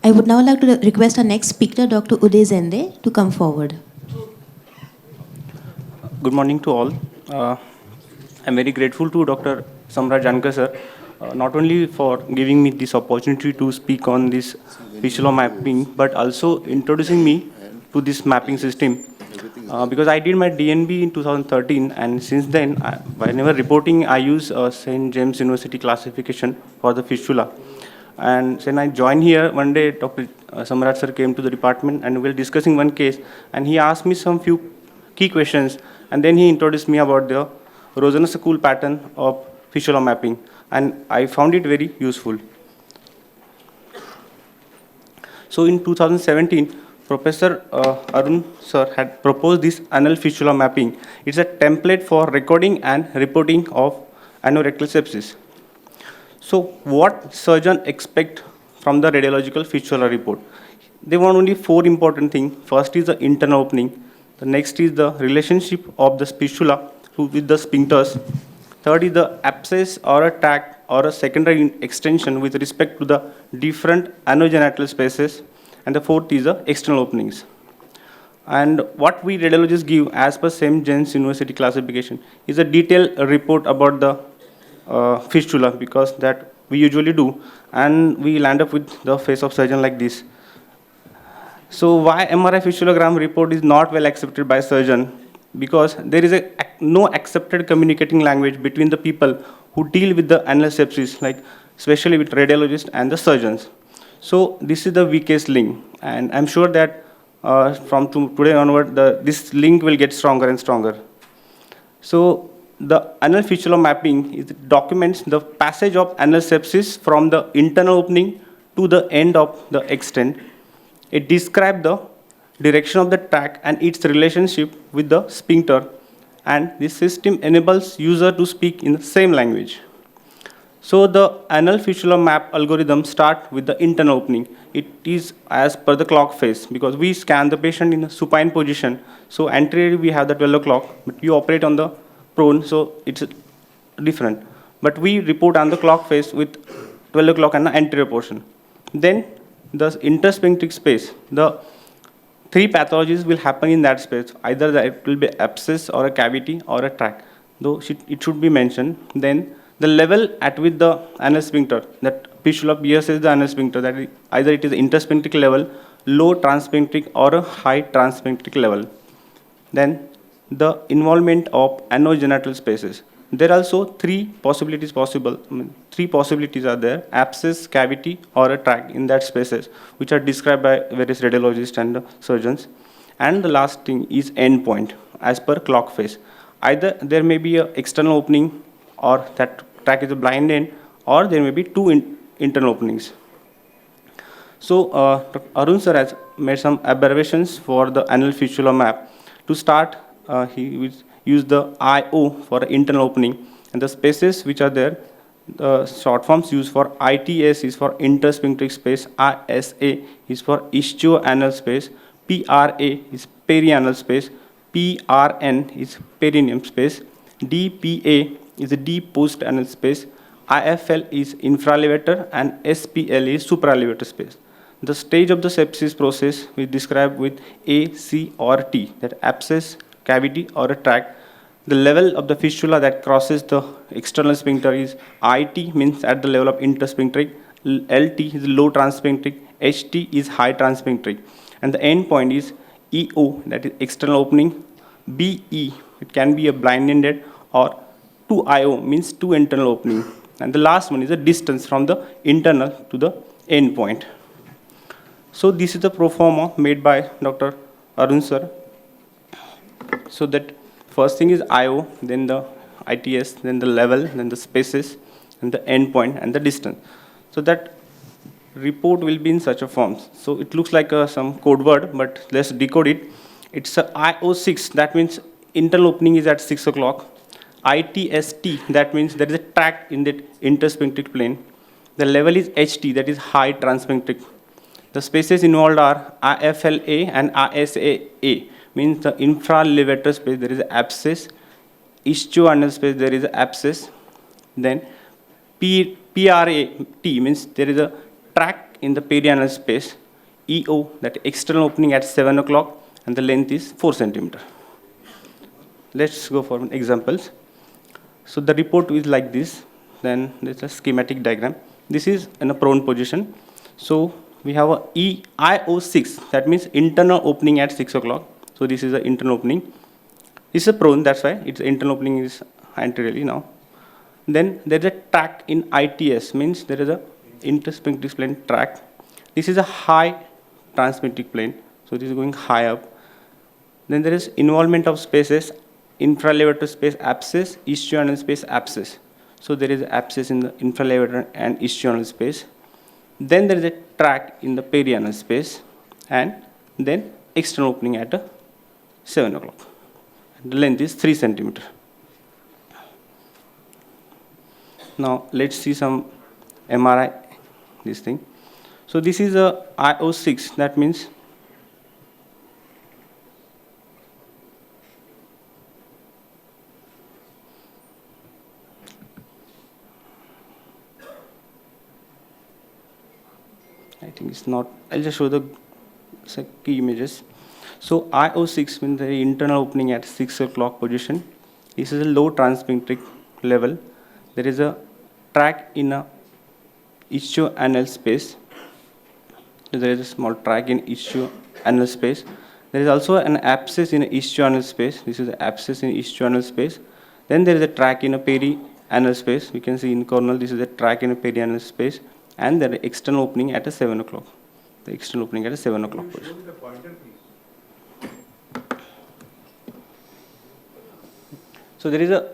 I would now like to request our next speaker, Dr. Uday Zende, to come forward. Good morning to all. I'm very grateful to Dr. Samraj Jankar sir, not only for giving me this opportunity to speak on this visual mapping, but also introducing me to this mapping system. Because I did my DNB in 2013, and since then, whenever reporting, I use St. James University classification for the fistula. And when I joined here, one day Dr. Samraj sir came to the department and we were discussing one case, and he asked me some few key questions, and then he introduced me about the Rosanna school pattern of fistula mapping, and I found it very useful. So in 2017, Professor Arun sir had proposed this anal fistula mapping. It's a template for recording and reporting of anorectal sepsis. So what surgeon expect from the radiological fistula report? They want only four important things. First is the internal opening. The next is the relationship of the fistula with the sphincters. Third is the abscess or a tract or a secondary extension with respect to the different anogenital spaces. And the fourth is the external openings. And what we radiologists give as per St. James University classification is a detailed report about the fistula, because that we usually do, and we land up with the face of surgeon like this. So why MRI fistulogram report is not well accepted by surgeon? Because there is no accepted communicating language between the people who deal with the anal sepsis, like especially with radiologists and the surgeons. So this is the weakest link, and I'm sure that from today onward, this link will get stronger and stronger. So the anal fistula mapping documents the passage of anal sepsis from the internal opening to the end of the extent. It describes the direction of the tract and its relationship with the sphincter, and this system enables user to speak in the same language. So the anal fistula map algorithm start with the internal opening. It is as per the clock face, because we scan the patient in a supine position. So anteriorly we have the 12 o'clock, but you operate on the prone, so it's different. But we report on the clock face with 12 o'clock and the anterior portion. Then the intersphincteric space, the three pathologies will happen in that space. Either it will be abscess or a cavity or a tract, though it should be mentioned. Then the level at which the anal sphincter, that fistula pierces the anal sphincter, that either it is intersphincteric level, low transsphincteric, or a high transsphincteric level. Then the involvement of anogenital spaces. There are also three possibilities possible. Three possibilities are there: abscess, cavity, or a tract in that spaces, which are described by various radiologists and surgeons. And the last thing is endpoint, as per clock face. Either there may be an external opening, or that tract is a blind end, or there may be two internal openings. So Dr. Arun sir has made some abbreviations for the anal fistula map. To start, he will use the IO for internal opening, and the spaces which are there, the short forms used for ITS is for intersphincteric space, ISA is for ischioanal space, PRA is perianal space, PRN is perineum space, DPA is a deep post-anal space, IFL is infralevator, and SPL is supralevator space. The stage of the sepsis process we describe with A, C, or T, that abscess, cavity, or a tract. The level of the fistula that crosses the external sphincter is IT, means at the level of intersphincteric, LT is low transsphincteric, HT is high transsphincteric, and the end point is EO, that is external opening, BE, it can be a blind-ended, or 2IO, means two internal opening, and the last one is the distance from the internal to the end point. So this is the pro forma made by Dr. Arun sir. So that first thing is IO, then the ITS, then the level, then the spaces, and the endpoint, and the distance. So that report will be in such a form. So it looks like some code word, but let's decode it. It's a IO6, that means internal opening is at 6 o'clock. ITST, that means there is a tract in that intersphincteric plane. The level is HT, that is high transsphincteric. The spaces involved are IFLA and ISAA, means the infralevator space, there is abscess, ischioanal space, there is abscess. Then PRAT, means there is a tract in the perianal space, EO, that external opening at 7 o'clock, and the length is 4 centimeter. Let's go for examples. So the report is like this. Then there's a schematic diagram. This is in a prone position. So we have a EIO6, that means internal opening at 6 o'clock. So this is the internal opening. It's a prone, that's why its internal opening is anteriorly now. Then there's a track in ITS, means there is a intersphincteric plane track. This is a high transsphincteric plane, so this is going high up. Then there is involvement of spaces, infralevator space abscess, ischial space abscess. So there is abscess in the infralevator and ischial space. Then there is a track in the perianal space, and then external opening at 7 o'clock. The length is 3 centimeter. Now let's see some MRI, this thing. So this is a IO6, that means I think it's not, I'll just show the key images. So IO6 means the internal opening at 6 o'clock position. This is a low transsphincteric level. There is a track in a ischioanal space. So there is a small track in ischioanal space. There is also an abscess in a ischioanal space. This is an abscess in ischioanal space. Then there is a track in a perianal space. We can see in cornel, this is a track in a perianal space. And there is external opening at 7 o'clock. The external opening at 7 o'clock position. So there is a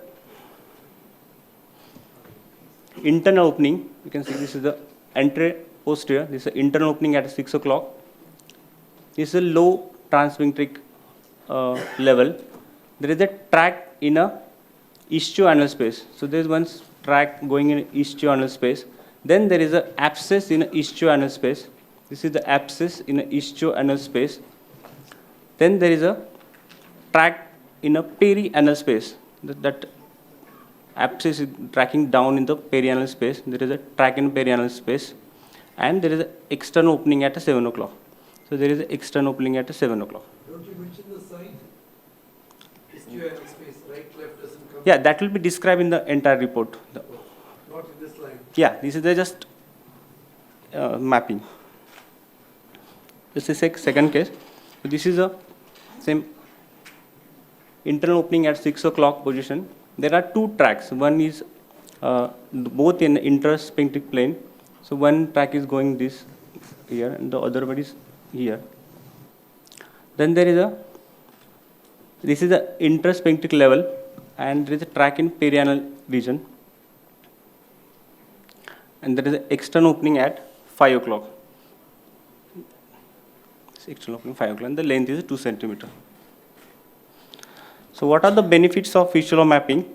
internal opening. You can see this is the anterior posterior. This is the internal opening at 6 o'clock. This is a low transsphincteric level. There is a track in a ischioanal space. So there is one track going in ischioanal space. Then there is an abscess in a ischioanal space. This is the abscess in a ischioanal space. Then there is a track in a perianal space. That abscess is tracking down in the perianal space. There is a track in perianal space. And there is an external opening at 7 o'clock. So there is an external opening at 7 o'clock. Don't you mention the side? Ischioanal space, right, left doesn't come. Yeah, that will be described in the entire report. Not in this line. Yeah, this is the just mapping. This is a second case. So this is a same internal opening at 6 o'clock position. There are two tracks. One is both in the intersphincteric plane. So one track is going this here and the other one is here. Then there is this is the intersphincteric level, and there is a track in perianal region. And there is an external opening at 5 o'clock. External opening 5 o'clock, and the length is 2 centimeter. So what are the benefits of fistula mapping?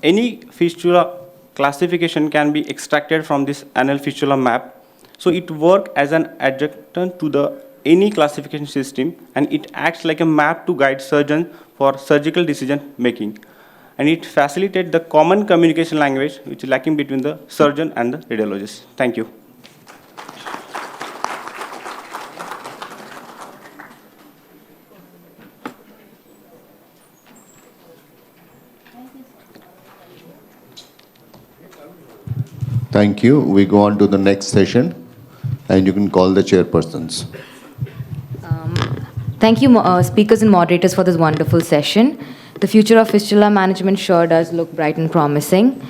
Any fistula classification can be extracted from this anal fistula map. So it works as an adjunct to any classification system, and it acts like a map to guide surgeons for surgical decision making. And it facilitates the common communication language which is lacking between the surgeon and the radiologist. Thank you. Thank you. We go on to the next session, and you can call the chairpersons. Thank you, speakers and moderators, for this wonderful session. The future of fistula management sure does look bright and promising.